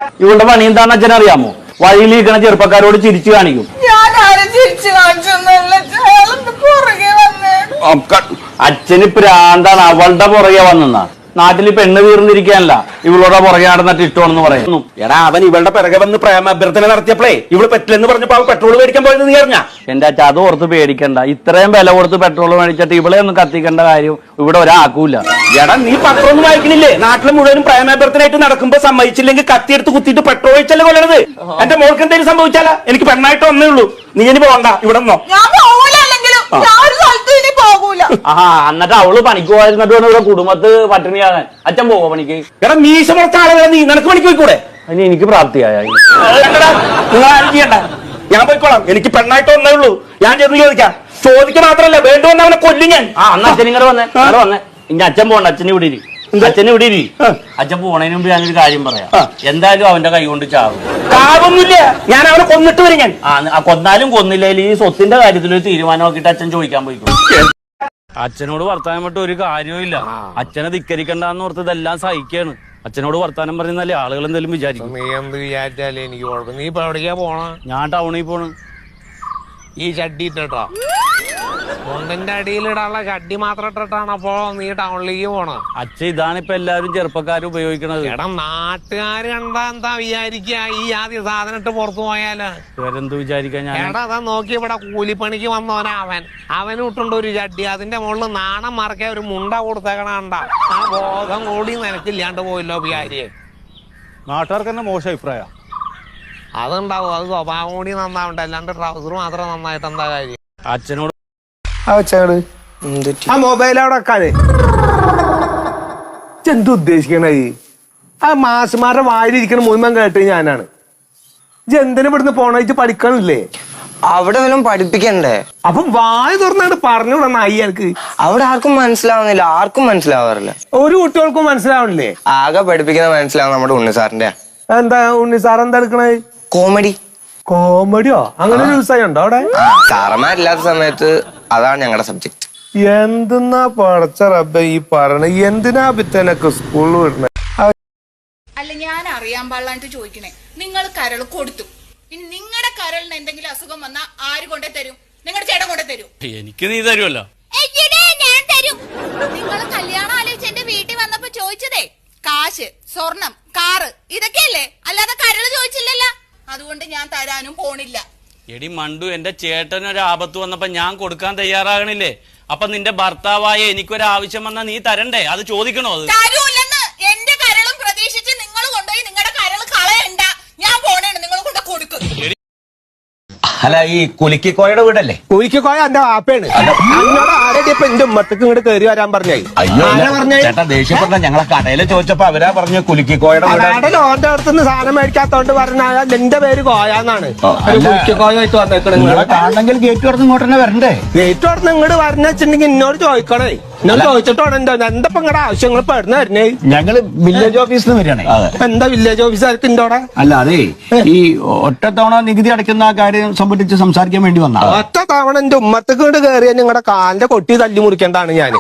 ഇവളുടെ പണി എന്താണെന്ന് അച്ഛൻ അറിയാമോ? വഴിയിലിരിക്കണ ചെറുപ്പക്കാരോട് ചിരിച്ചു കാണിക്കും. അച്ഛന് പ്രാന്താണ്, അവളുടെ പുറകെ വന്നാ. നാട്ടിൽ പെണ്ണ് തീർന്നിരിക്കാനല്ല, ഇവളുടെ പുറകെ നടന്നിട്ട് ഇഷ്ടമാണെന്ന് പറയുന്നു. എടാ, അവൻ ഇവളുടെ പിറകെ വന്ന് പ്രേമാഭ്യർത്ഥന നടത്തിയപ്പോഴേ ഇവള് പറ്റില്ലെന്ന് പറഞ്ഞപ്പോ അവൻ പെട്രോൾ മേടിക്കാൻ പോയത് നീ അറിഞ്ഞാ? എന്റെ അച്ഛൻ അത് ഓർത്ത് പേടിക്കണ്ട. ഇത്രയും വില കൊടുത്ത് പെട്രോൾ മേടിച്ചിട്ട് ഇവളെ ഒന്നും കത്തിക്കേണ്ട കാര്യം ഇവിടെ ഒരാക്കൂല. എടാ, നീ പത്രമൊന്നും വായിക്കണില്ലേ? നാട്ടിൽ മുഴുവനും പ്രേമാഭ്യർത്ഥനയായിട്ട് നടക്കുമ്പോ സമ്മതിച്ചില്ലെങ്കിൽ കത്തിയെടുത്ത് കുത്തിയിട്ട് പെട്രോൾ ഒഴിച്ചല്ലേ കൊല്ലണത്. എന്റെ മോൾക്ക് എന്തെങ്കിലും സംഭവിച്ചാലാ? എനിക്ക് പെണ്ണായിട്ട് വന്നേ ഉള്ളൂ, നീ ഇനി പോകണ്ട ഇവിടെ നിന്നോ. എന്നിട്ട് അവള് പണിക്ക് പോയിരുന്നിട്ട് ഇവിടെ കുടുംബത്ത് പട്ടിണിയാകാൻ അച്ഛൻ പോവോ പണിക്ക്? എടാ, മീശ മുളച്ച ആളുകളെ നീ നിനക്ക് പണിക്ക് പോയിക്കൂടെ? അതിന് എനിക്ക് പ്രാപ്തിയായ നിങ്ങൾ ആരും ചെയ്യണ്ട, ഞാൻ പോയിക്കോളാം. എനിക്ക് പെണ്ണായിട്ട് വന്നേ ഉള്ളൂ, ഞാൻ ചെന്ന് ചോദിക്കാൻ മാത്രല്ല, വേണ്ടുവന്ന് അവനെ കൊല്ലും ഞാൻ. അച്ഛൻ ഇങ്ങനെ വന്നേ ഇനി അച്ഛൻ പോകണ്ട, അച്ഛൻ ഇവിടെ ഇരി. അച്ഛൻ ഇവിടെ ഇരി. അച്ഛൻ പോണതിന് മുമ്പ് ഞാനൊരു കാര്യം പറയാം. എന്തായാലും അവന്റെ കൈ കൊണ്ട് ചാവും. കാവൊന്നുമില്ല, ഞാൻ അവനെ കൊന്നിട്ട് വരും. ഞാൻ കൊന്നാലും കൊന്നില്ലെങ്കിൽ ഈ സ്വത്തിന്റെ കാര്യത്തിൽ ഒരു തീരുമാനം നോക്കിയിട്ട് അച്ഛൻ ചോദിക്കാൻ പോയിക്കോളും. അച്ഛനോട് വർത്താനം വിട്ട് ഒരു കാര്യവും. അച്ഛനെ ധിക്കരിക്കണ്ടെന്ന് ഓർത്ത് ഇതെല്ലാം സഹിക്കാണ്. അച്ഛനോട് വർത്താനം പറയുന്നല്ലേ ആളുകൾ എന്തെങ്കിലും വിചാരിക്കും. നീ എന്ത് വിചാരിച്ചാലേ എനിക്ക് കുഴപ്പം. നീ ഇപ്പൊ എവിടേക്കാ പോണ? ഞാൻ ടൗണിൽ പോണ്. ഈ ചട്ടി ഇട്ടോ, മുണ്ടിന്റെ അടിയിലിടാനുള്ള ചട്ടി മാത്രം ഇട്ടിട്ടാണ് അപ്പോ നീ ടൗണിലേക്ക് പോണ? അച്ഛൻ ഇതാണിപ്പോ എല്ലാവരും ചെറുപ്പക്കാരും ഉപയോഗിക്കണത്. എടാ, നാട്ടുകാര് കണ്ടാ എന്താ വിചാരിക്കുക? ഈ ആദ്യ സാധനം ഇട്ട് പുറത്തു പോയാല് ഇവരെന്ത് വിചാരിക്കാൻ? ഞാൻ എടാ, അതാ നോക്കി ഇവിടെ കൂലിപ്പണിക്ക് വന്നവനാ അവന് ഇട്ടുണ്ട് ഒരു ചട്ടി. അതിന്റെ മുകളിൽ നാണം മറക്കാൻ ഒരു മുണ്ട കൊടുത്തേക്കണണ്ട. ആ ബോധം കൂടി നിനക്കില്ലാണ്ട് പോയില്ലോ വിചാരിയെ. നാട്ടുകാർക്ക് തന്നെ മോശം അഭിപ്രായം അതുണ്ടാവും. അത് സ്വഭാവം കൂടി നന്നാവണ്ട, അല്ലാണ്ട് ട്രൗസർ മാത്രം നന്നായിട്ട് എന്താ കാര്യം? അച്ഛനോട് ആ മൊബൈൽ അവിടെ വെക്കാതെ എന്ത് ഉദ്ദേശിക്കണ? ആ മാഷുമാരുടെ വായിലിരിക്കണ മുഴുവൻ കേട്ട് ഞാനാണ്. ഇജ്ജ് എന്തിനാ ഇവിടുന്ന് പോണ? പഠിക്കണില്ലേ? അവിടെ വല്ലതും പഠിപ്പിക്കണ്ടേ? അപ്പൊ വായ തുറന്നാണ്ട് പറഞ്ഞുവിട നായി. എനിക്ക് അവിടെ ആർക്കും മനസ്സിലാവുന്നില്ല, ആർക്കും മനസ്സിലാവാറില്ല. ഒരു കുട്ടികൾക്കും മനസ്സിലാവണില്ലേ? ആകെ പഠിപ്പിക്കുന്ന മനസ്സിലാവും നമ്മുടെ ഉണ്ണിസാറിന്റെ. എന്താ ഉണ്ണിസാർ എന്താ എടുക്കണേ? കോമഡി. കോമഡിയോ? അങ്ങനെ ഒരു ദിവസം ഉണ്ടോ അവിടെ? സാറന്മാരില്ലാത്ത സമയത്ത് അതാണ് ഞങ്ങളുടെ സബ്ജക്ട്. എന്തെന്നാ പടച്ച റബ്ബേ ഈ പറയണ? എന്തിനാ പിത്തനൊക്കെ സ്കൂളിൽ വിടണേ? അല്ല, ഞാൻ അറിയാൻ പാടില്ലാണ്ട് ചോദിക്കണേ. നിങ്ങൾ കരൾ കൊടുത്തു, ഇനി നിങ്ങളുടെ കരളിന് എന്തെങ്കിലും അസുഖം വന്നാ ആര് കൊണ്ടേ തരും? നിങ്ങളുടെ ചേട്ടൻ കൊണ്ടേ തരും? എനിക്ക് നീ തരുമല്ലോ. ഞാൻ തരും. നിങ്ങൾ കല്യാണം ആലോചിച്ച് എന്റെ വീട്ടിൽ വന്നപ്പോ ചോദിച്ചതേ കാശ്, സ്വർണം, കാറ് ഇതൊക്കെയല്ലേ, അല്ലാതെ കരള് ചോദിച്ചില്ലല്ലോ. അതുകൊണ്ട് ഞാൻ തരാനും പോണില്ല. എടി മണ്ടു, എന്റെ ചേട്ടനൊരു ആപത്ത് വന്നപ്പോ ഞാൻ കൊടുക്കാൻ തയ്യാറാകണില്ലേ? അപ്പൊ നിന്റെ ഭർത്താവായ എനിക്കൊരാവശ്യം വന്നാ നീ തരണ്ടേ? അത് ചോദിക്കണോ? അത് തരൂല്ലെന്ന്. എന്റെ കരളും പ്രതീക്ഷിച്ച് നിങ്ങൾ കൊണ്ടുപോയി നിങ്ങളുടെ കരള് കളയണ്ട. ഞാൻ പോണേണ്, നിങ്ങൾ കൊണ്ട് കൊടുക്കും. അല്ല, ഈ കുലിക്കോയുടെ വീടല്ലേ? കുലിക്കോയ എന്റെ വാപ്പയാണ്. എന്നോട് ആരുടെ ഇപ്പൊ എന്റെ ഉമ്മത്തേക്ക് ഇങ്ങോട്ട് കയറി വരാൻ പറഞ്ഞേ? ചേട്ടാ ദേഷ്യപ്പെട്ട ഞങ്ങളെ കടയില് ചോദിച്ചപ്പോ അവരാ പറഞ്ഞു കുലിക്കോയുടെ വീട്. കടയിൽ ഓന്റെ അടുത്തുനിന്ന് സാധനം മേടിക്കാത്തോണ്ട് പറഞ്ഞാൽ എന്റെ പേര് കോയാന്നാണ്. കുലിക്കോയായിട്ട് വന്നേക്കണേ. കാണണമെങ്കിൽ ഗേറ്റ് തുറന്ന് ഇങ്ങോട്ട് തന്നെ വരണ്ടേ? ഗേറ്റ് തുറന്ന് ഇങ്ങോട്ട് വരണ വെച്ചിട്ടുണ്ടെങ്കിൽ എന്നോട് ചോദിക്കണേ. എന്നോട് ചോദിച്ചിട്ടോടെ എന്തപ്പോ നിങ്ങളുടെ ആവശ്യങ്ങൾ പെടുന്ന വരുന്നേ? ഞങ്ങള് വില്ലേജ് ഓഫീസിൽ നിന്ന് വരികയാണേ. എന്താ വില്ലേജ് ഓഫീസർക്ക് ഇണ്ടോടെ? അല്ല, അതെ, ഈ ഒറ്റത്തവണ നികുതി അടയ്ക്കുന്ന കാര്യം സംബന്ധിച്ച് സംസാരിക്കാൻ വേണ്ടി വന്ന. ഒറ്റ തവണ എന്റെ ഉമ്മത്തേക്ക് ഇങ്ങോട്ട് കയറിയാൽ നിങ്ങളുടെ കാലിന്റെ കൊട്ടി തല്ലി മുറിക്കേണ്ടാണ് ഞാൻ.